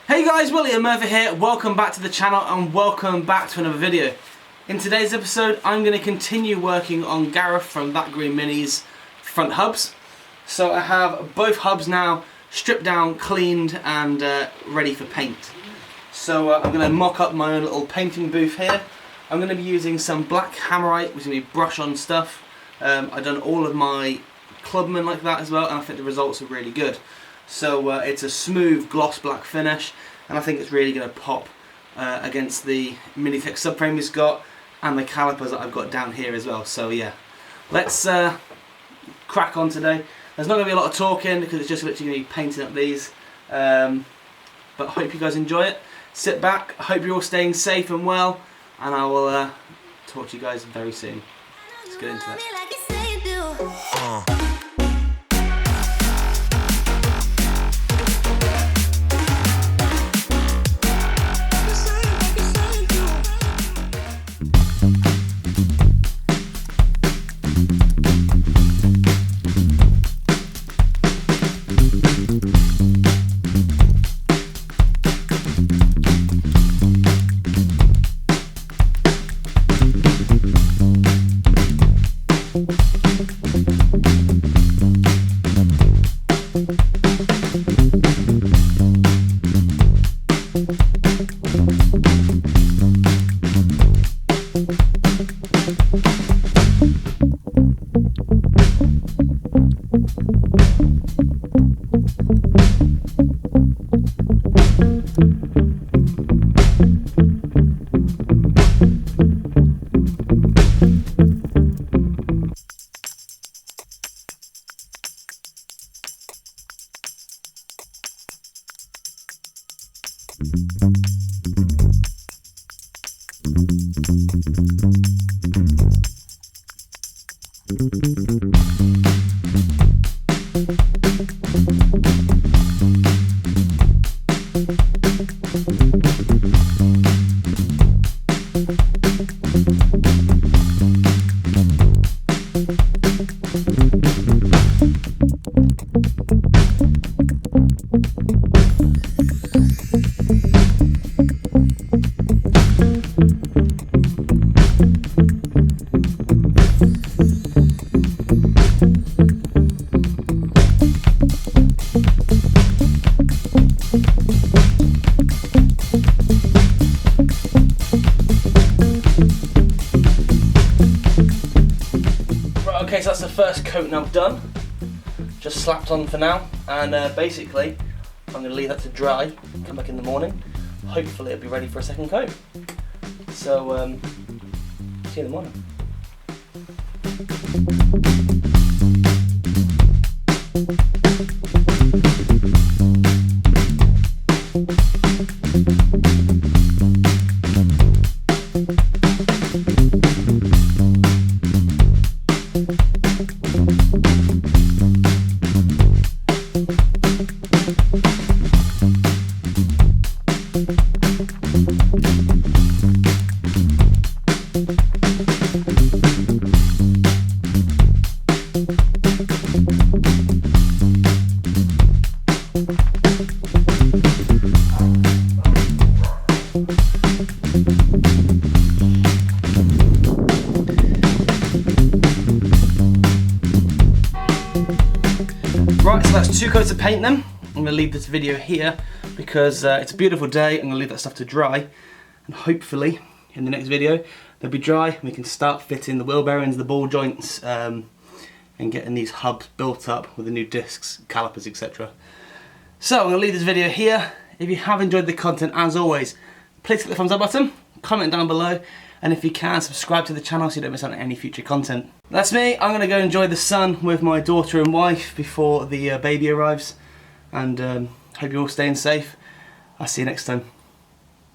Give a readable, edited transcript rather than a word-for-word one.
Hey guys, Willie and Murfitt here. Welcome back to the channel and welcome back to another video. In today's episode, I'm going to continue working on Gareth from That Green Minis front hubs. So I have both hubs now stripped down, cleaned and ready for paint. So I'm going to mock up my own little painting booth here. I'm going to be using some black hammerite, which is going to be brush on stuff. I've done all of my clubmen like that as well, and I think the results are really good. So it's a smooth gloss black finish, and I think it's really going to pop against the Minitech subframe he's got and the calipers that I've got down here as well. So yeah, let's crack on today. There's not going to be a lot of talking because it's just literally going to be painting up these, but I hope you guys enjoy it. Sit back, I hope you're all staying safe and well, and I will talk to you guys very soon. Let's get into it. Okay, so that's the first coat now done. Just slapped on for now, and basically I'm going to leave that to dry, come back in the morning. Hopefully it'll be ready for a second coat. So, see you in the morning. Right, so that's 2 coats of paint then. I'm going to leave this video here because it's a beautiful day. I'm going to leave that stuff to dry, and hopefully in the next video they'll be dry and we can start fitting the wheel bearings, the ball joints, and getting these hubs built up with the new discs, calipers, etc. So I'm going to leave this video here. If you have enjoyed the content, as always, please click the thumbs up button, comment down below, and if you can, subscribe to the channel so you don't miss out on any future content. That's me. I'm going to go enjoy the sun with my daughter and wife before the baby arrives, and hope you're all staying safe. I'll see you next time.